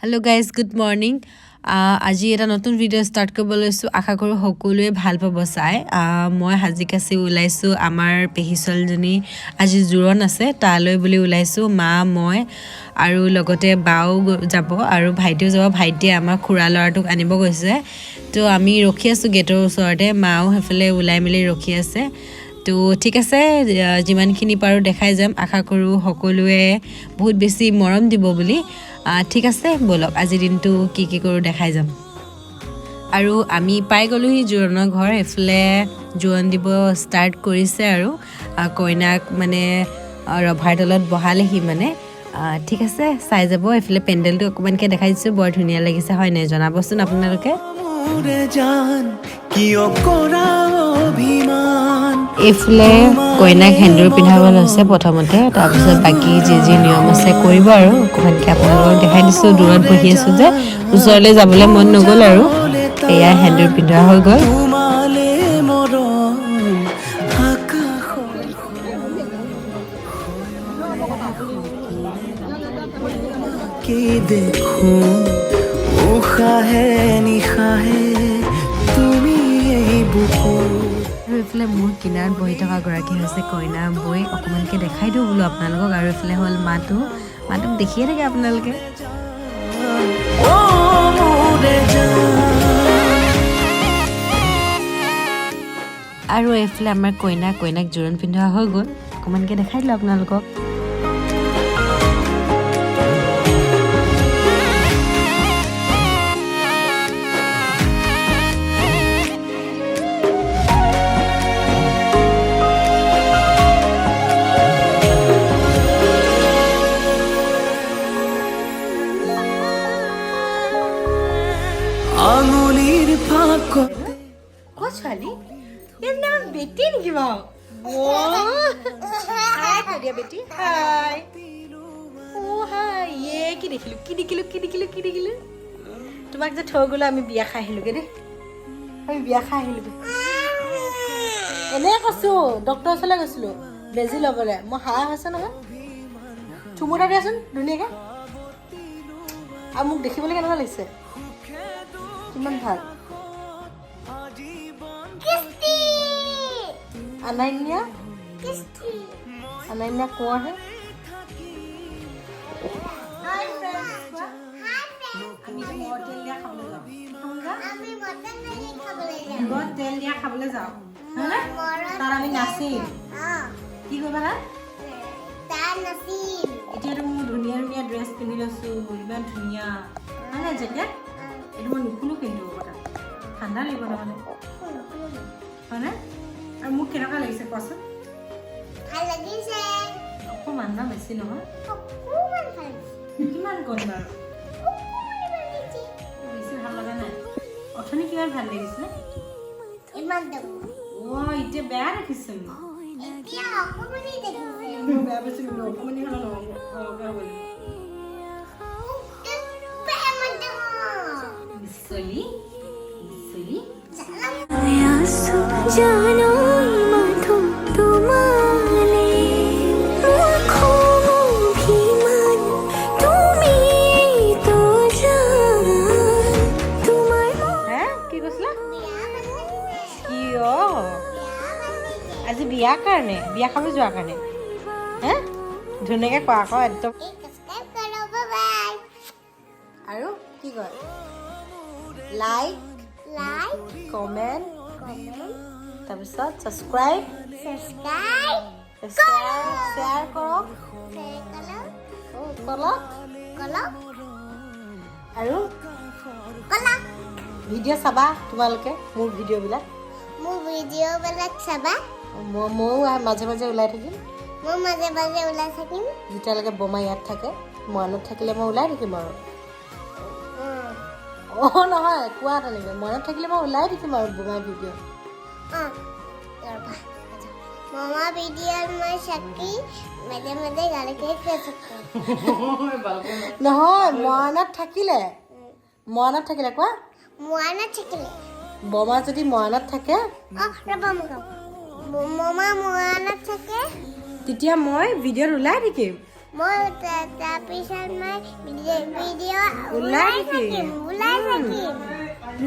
Hello guys, good morning. আজি এটা নতুন ভিডিঅ' ষ্টাৰ্ট কৰিব লৈছোঁ আশা কৰোঁ সকলোৱে ভাল পাব চাই মই হাজিকাচি ওলাইছোঁ আমাৰ পেহী ছোৱালীজনী আজি জোৰণ আছে তালৈ বুলি ওলাইছোঁ মা মই আৰু লগতে বাও যাব আৰু ভাইটিও যাব ভাইটিয়ে আমাৰ খুৰা ল'ৰাটোক আনিব গৈছে তো আমি ৰখি আছোঁ গেটৰ ওচৰতে মাও হেফালে ওলাই মেলি ৰখি আছে তো ঠিক আছে যিমানখিনি পাৰোঁ দেখাই যাম আশা কৰোঁ সকলোৱে বহুত বেছি মৰম দিব বুলি ঠিক আছে বলক আজি দিনটো কি কৰোঁ দেখাই যাম আৰু আমি পাই গ'লোহি জোৰণৰ ঘৰ এফালে জোৰণ দিব ষ্টাৰ্ট কৰিছে আৰু কইনাক মানে ৰভাৰ তলত বহালেহি মানে ঠিক আছে চাই যাব এফালে পেণ্ডেলটো অকণমানকৈ দেখাই দিছোঁ বৰ ধুনীয়া লাগিছে হয় নাই জনাবচোন আপোনালোকে এইফালে কইনাক সেন্দুৰ পিন্ধাব লৈছে প্ৰথমতে তাৰপিছত বাকী যি নিয়ম আছে কৰিব আৰু অকণমানকৈ আপোনালোকক দেখাই দিছোঁ দূৰত বহি আছোঁ যে ওচৰলৈ যাবলৈ মন নগ'ল আৰু এয়া সেন্দুৰ পিন্ধোৱা হৈ গ'ল আৰু এইফালে মোৰ কিনাৰত বহি থকা গৰাকী হৈছে কইনা বৈ অকণমানকৈ দেখাই দিওঁ বোলো আপোনালোকক আৰু এইফালে হ'ল মাটোক দেখিয়ে থাকে আপোনালোকে আৰু এইফালে আমাৰ কইনাক জোৰণ পিন্ধোৱা হৈ গ'ল অকণমানকৈ দেখাই দিলোঁ আপোনালোকক ছোৱালী ইয়াৰ নাম বেটি নেকি বাৰু বেটি হাই কি দেখিলো তোমাক যে থৈ গ'লো আমি বিয়া খাই আহিলোগে দেই এনে কৈছো ডক্টৰৰ ওচৰলৈ গৈছিলো বেজি ল'বলৈ মই হাঁহ হৈছে নহয় চুমুটা দিয়াচোন ধুনীয়াকৈ আৰু মোক দেখিবলৈ কেনেকুৱা লাগিছে কিমান ভাল अनन्या कौन है तेल दिया खाबले जाओ तार आमी नाचिम কি কৰিবা হা তাৰ নাচিম এতিয়া তো মই ধুনীয়া ড্ৰেছ পিন্ধি লৈছো ইমান ধুনীয়া মানে জেকেট এইটো মই নুখুলো কিন্তু কথা ঠাণ্ডা লাগিব মানে হয়নে আৰু মোক কেনেকুৱা লাগিছে কোৱাচোন ভাল লাগিছে অকণমান না বেছি নহয় অকণমান ভাল কিমান কম বাৰু বেছি ভাল লগা নাই অথনি কিমান ভাল লাগিছিলে ইমান দাম এতিয়া বেয়া দেখিছে এতিয়া অকণমানেই দেখিছে বেয়া বেছি অকণমানেই হ'ল অলপা হ'ব বিচলি জানো মাথো তোমালে অভিমান তুমি তো জান তোমাৰ কি কৈছিলা কিয় আজি বিয়া কাৰণে বিয়া খাব যোৱাৰ কাৰণে ধুনীয়াকৈ কোৱা আকৌ একদম আৰু কি কয় লাইক কমেণ্ট তাৰপিছত ছাবস্ক্ৰাইব শ্বেয়াৰ কৰক আৰু ভিডিঅ' চাবা তোমালোকে মোৰ ভিডিঅ'বিলাক চাবা ময়ো মাজে মাজে ওলাই থাকিম যেতিয়ালৈকে বোমা ইয়াত থাকে মৰাণত থাকিলে মই ওলাই থাকিম আৰু নহয় কোৱা তেনেকৈ মনত থাকিলে মই ওলাই থাকিম আৰু বোমা ভিডিঅ' মামা ভিডিঅ' মই চাকি মাজে মাজে গালিকে নহয় মৰাণত থাকিলে কোৱা মৰাণত থাকিলে বোমা যদি মৰাণত থাকে মামা মৰাণত থাকে তেতিয়া মই ভিডিঅ'ত ওলাই থাকিম মই তাৰপিছত মই ভিডিঅ' ওলাই থাকিম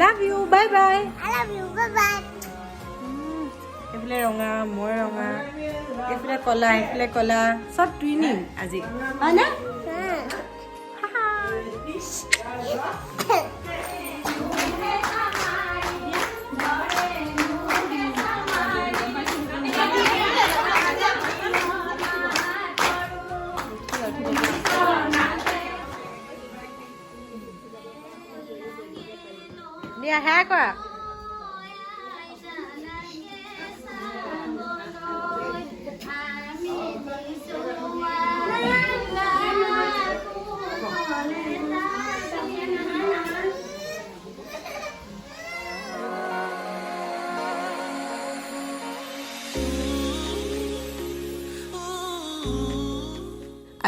love you bye bye I love you bye bye এইফালে ৰঙা মই ৰঙা এইফালে কলা চব টুইনিং আজি হয় না দিয়া হ্যাঁ কৰা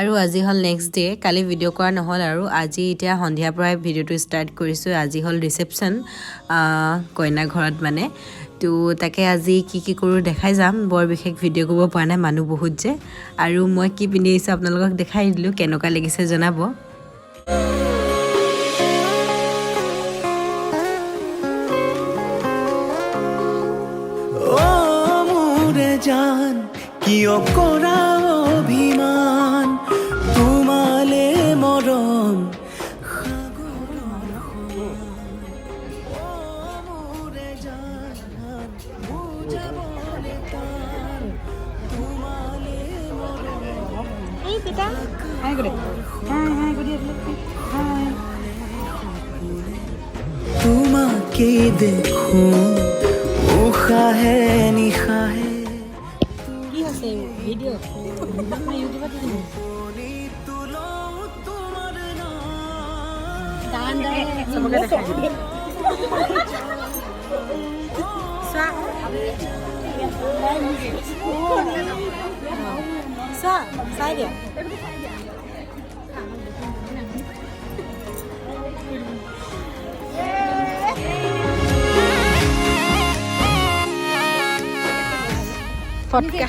আৰু আজি হ'ল নেক্সট ডে কালি ভিডিঅ' কৰা নহ'ল আৰু আজি এতিয়া সন্ধিয়াৰ পৰাই ভিডিঅ'টো ষ্টাৰ্ট কৰিছোঁ আজি হ'ল ৰিচেপশ্যন কইনা ঘৰত মানে তো তাকে আজি কি কৰোঁ দেখাই যাম বৰ বিশেষ ভিডিঅ' কৰিব পৰা নাই মানুহ বহুত যে আৰু মই কি পিন্ধি আহিছোঁ আপোনালোকক দেখাই দিলোঁ কেনেকুৱা লাগিছে জনাব জান কিয় কৰা অভিমান তোমালে মৰম তোমাকে দেখো উশাহে নিশাহে ভিডিঅ' মই ইউটিউবত দিম গান চবকে দেখাই চাই দিয়া ফটকা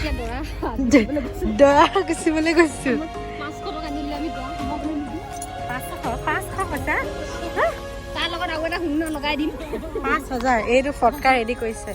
দৰা গুচিবলৈ গৈছোঁ 500 পইচা তাৰ লগত আৰু এটা শূন্য লগাই দিম 5000 এইটো ফটকা ৰেডি কৰিছে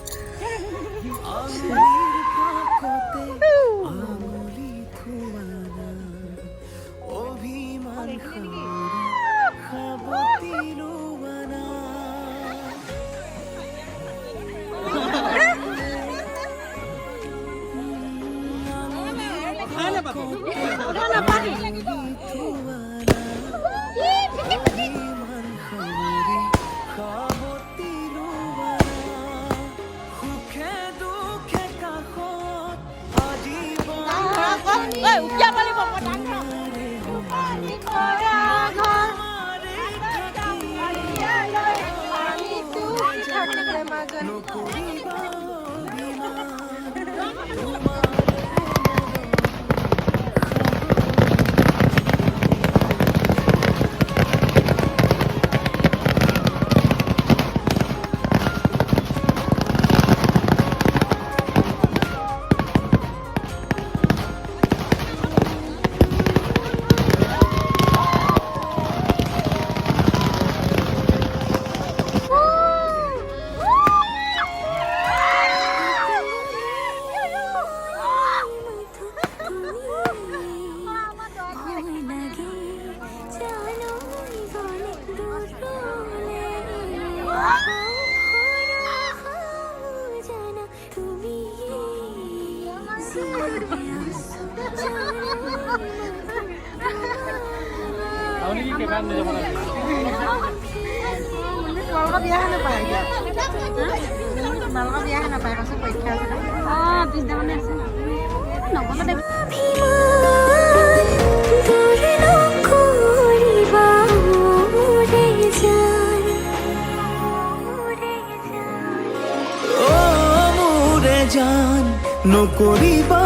জান নকৰিবা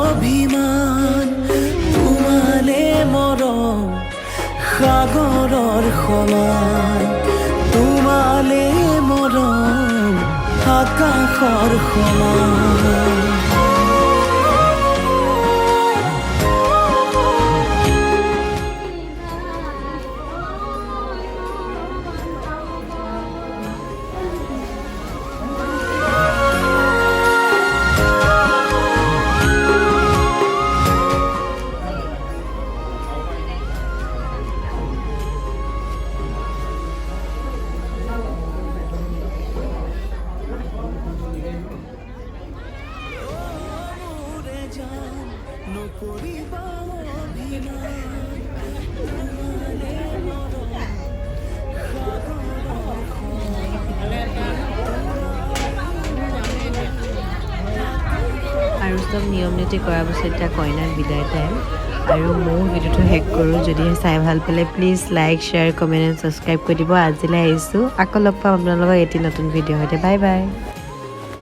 অভিমান তোমালে মৰম সাগৰৰ সমান তোমালে মৰম আকাশৰ সমান নকৰিবা অভিমান তোমাৰে মৰম আৰু চব নিয়ম নীতি কৰাৰ পিছত এতিয়া কইনাক বিদায় টাইম আৰু ময়ো ভিডিঅ'টো শেষ কৰোঁ যদিহে চাই ভাল পালে please like share comment and subscribe কৰি দিব আজিলৈ আহিছোঁ আকৌ লগ পাম আপোনালোকক এটি নতুন ভিডিঅ' সৈতে বাই বাই